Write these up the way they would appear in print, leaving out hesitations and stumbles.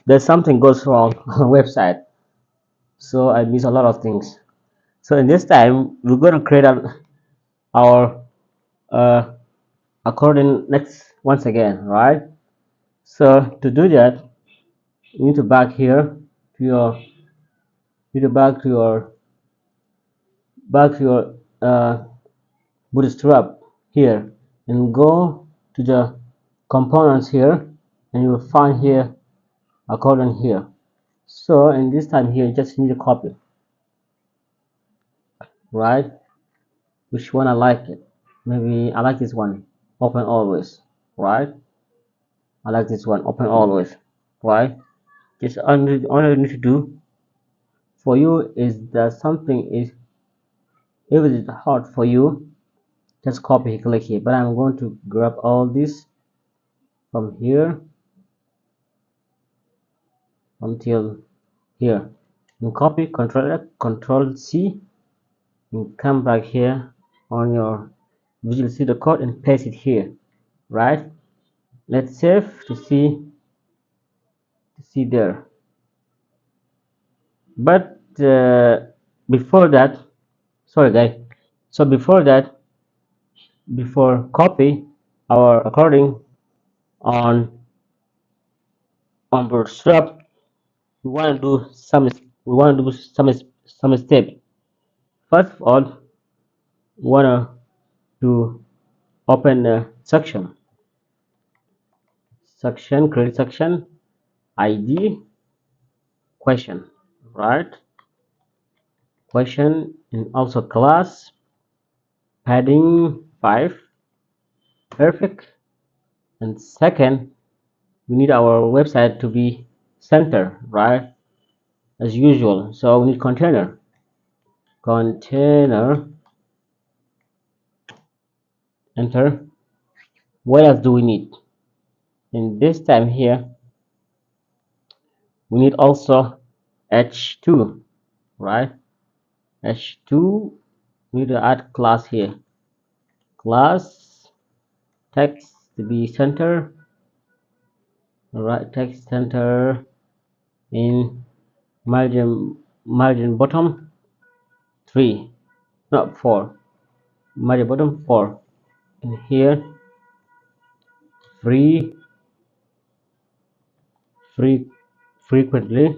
there's something goes wrong on the website, so I miss a lot of things. So in this time, we're going to create our uh, accordion next once again, right? So to do that, you need to back here to your, you need to back to your Bootstrap here, and go to the components here, and you will find here accordion here. So in this time here, you just need to copy, right? Which one I like it? Maybe I like this one, open always, right? I like this one, open always, right? Just all you need to do for you is that something is, if it is hard for you, just copy, click here. But I'm going to grab all this from here until here, and copy, control F, control C, and come back here on your Visual Studio Code and paste it here, right? Let's save to see there. But before that, sorry guys, so before that, before copy our recording on Bootstrap, we want to do some step. First of all, we want to open a create section, ID, question, right? Question, and also class padding 5, perfect. And second, we need our website to be center, right? As usual. So we need container, enter. What else do we need? In this time here, we need also h2, right? h2, we need to add class here. Class text to be center, right? Text center in margin bottom 3, not 4, margin bottom 4. And here free free frequently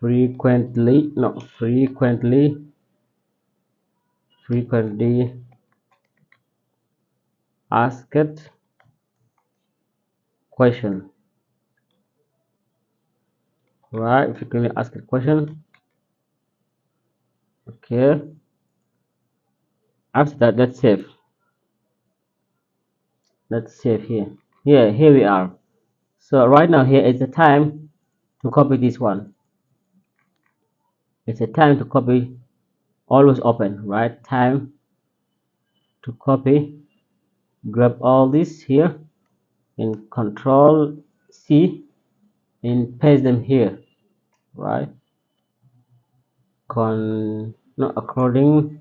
frequently no frequently asked question, right? Frequently asked question. Okay, after that, let's save here. Here we are. So right now here is the time to copy this one. It's a time to copy, always open, right? Time to copy, grab all this here and control C and paste them here, right? No, according,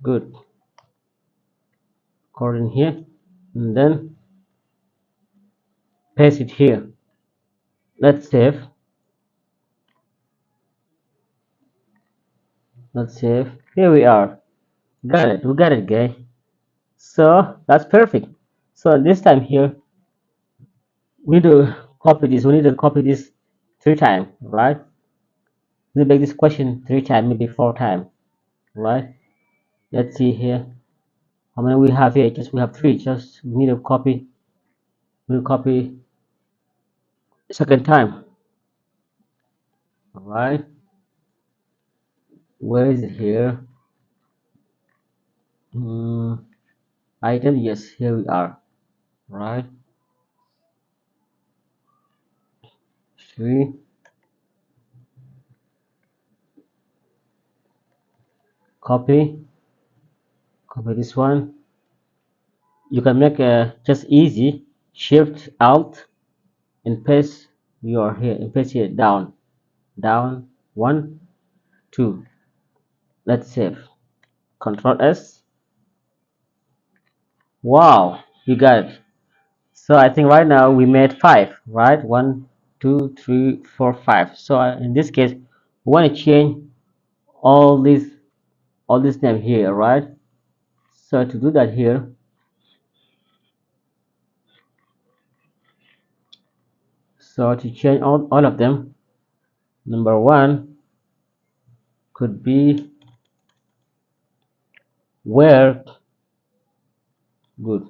good, according here, and then paste it here. Let's save. Here we are. Got it. We got it, guys. So that's perfect. So this time here, we need to copy this. We need to copy this 3 times, right? We need to make this question 3 times, maybe 4 times, right? Let's see here. How many we have here? Just we have 3. Just we need to copy. We'll copy second time. All right. Where is it here? Item. Yes, here we are. Right. 3. Copy. Copy this one. You can make a just easy Shift Alt and paste your here and paste here down 1 2. Let's save. Control S. Wow, you got it. So I think right now we made five, right? One, two, three, four, five. So in this case, we want to change all these all this name here, right? So to do that here, so to change all of them, number one could be where. Good.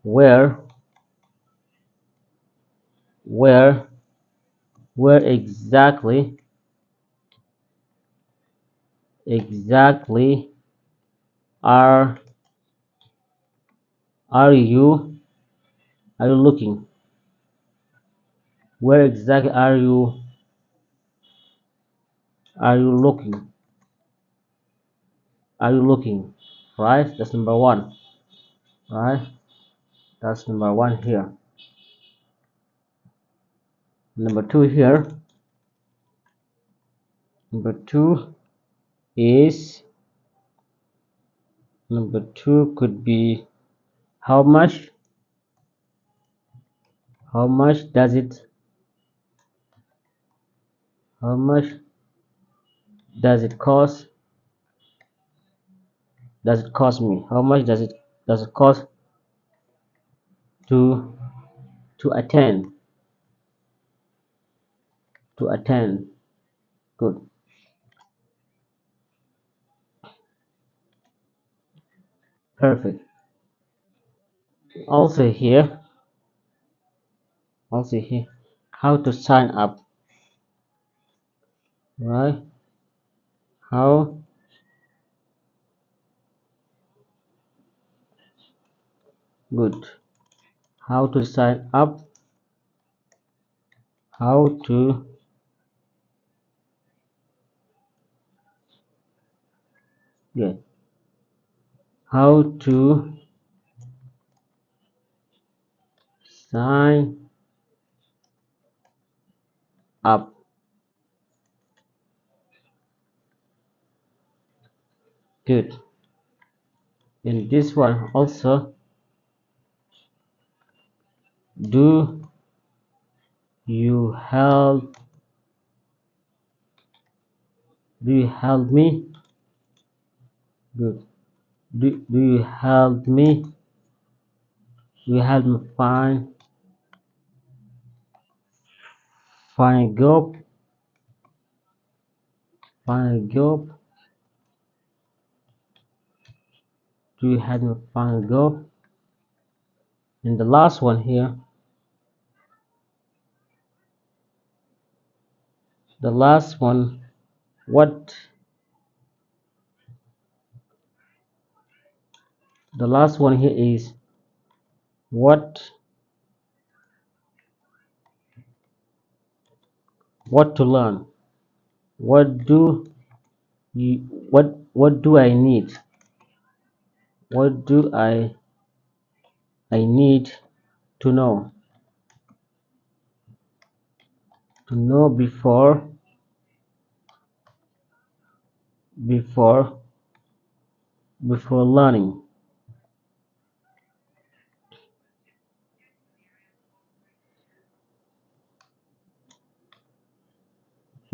Where where where exactly are are you are you looking? Where exactly are you looking? Are you looking? Right? That's number one. Right? That's number one here. Number two here. Number two is number two could be how much how much does it how much does it cost me? How much does it cost to to attend to attend? Good. Perfect. Also here, also here, how to sign up, right? How good. How to sign up, how to yeah, how to sign up. Good. In this one also, do you help me? Good. Do you help me? Do you help me find a job? Find a job? Do you help me find a job? And the last one here, the last one, what the last one here is what to learn. What do you what do I need? What do I need to know? To know before before learning.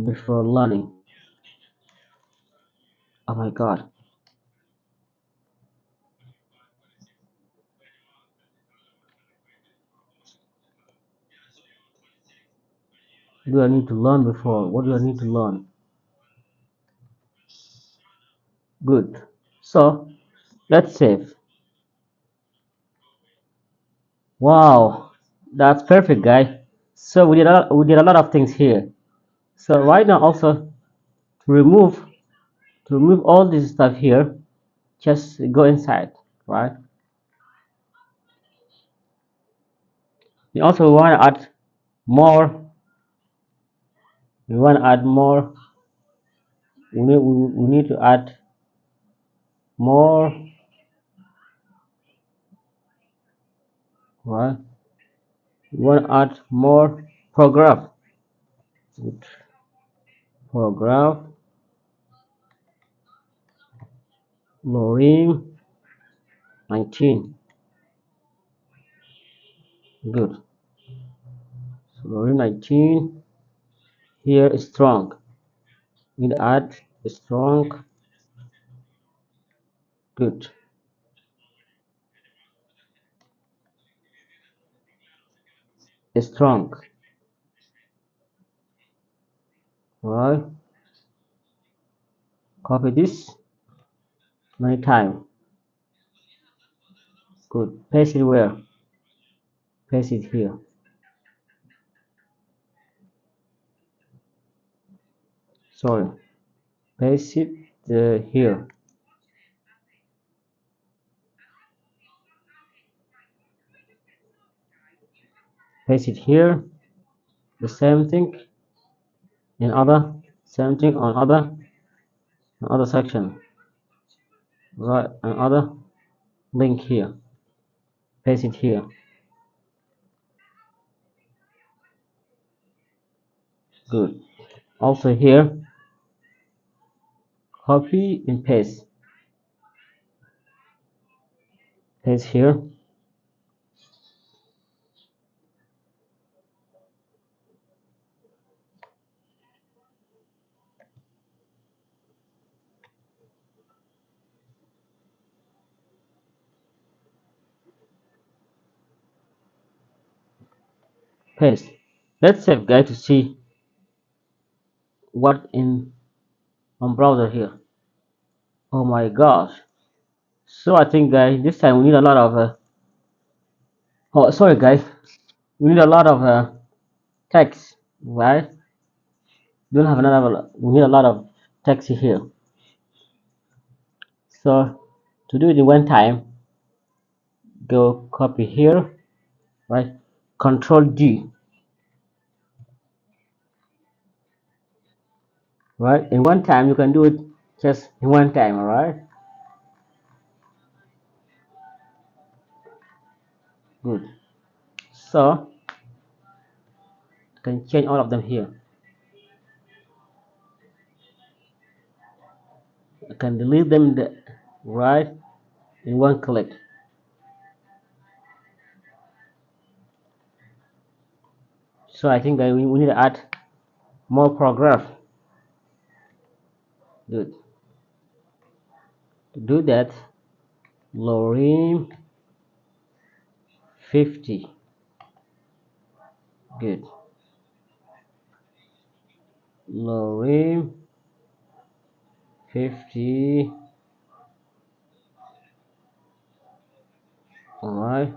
Before learning. Oh my god. What do I need to learn before? What do I need to learn? Good. So let's save. Wow, that's perfect, guy. So we did a lot of things here. So right now also to remove all this stuff here, just go inside, right? We also want to add more. We want to add more. We need to add more, right? We want to add more paragraph. Paragraph. lorem 19. Good. So lorem 19 here is strong. We need to add strong. Good. Strong. Right. Copy this many times. Good. Paste it where? Paste it here. Sorry. Paste it here. Paste it here. The same thing in other. Same thing on other section. Right. Another link here. Paste it here. Good. Also here. Copy and paste. Paste here. Paste. Let's save guys to see what in on browser here. Oh my gosh. So I think guys this time we need a lot of oh sorry guys. We need a lot of text, right? We don't have another we need a lot of text here. So to do it in one time, go copy here, right? Control D, right? In one time you can do it just in one time, alright? Good. So I can change all of them here. I can delete them right in one click. So I think that we need to add more paragraph. Good. To do that, lorem 50. Good. Lorem 50. Alright.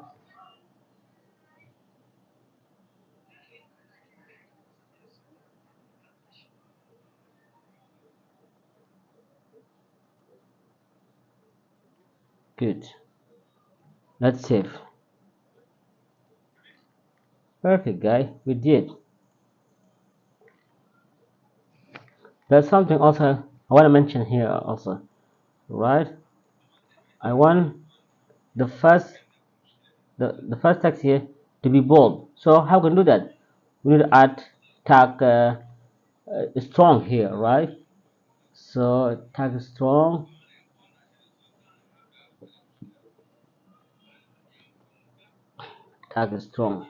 Good. Let's save. Perfect, guy. We did. There's something also I want to mention here also, right? I want the first the first text here to be bold. So how can we do that? We need to add tag strong here, right? So tag strong, tag strong,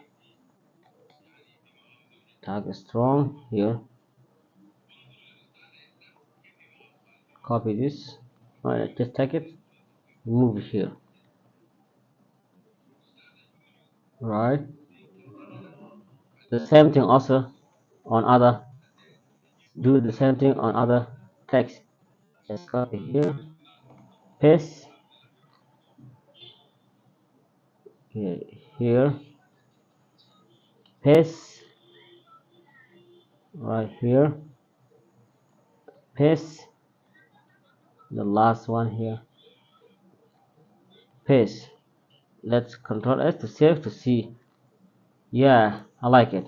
tag strong here. Copy this. Alright, just take it, move it here, right? The same thing also on other. Do the same thing on other text. Just copy here, paste here, here, paste right here, paste the last one here, paste. Let's control S to save to see. Yeah, I like it.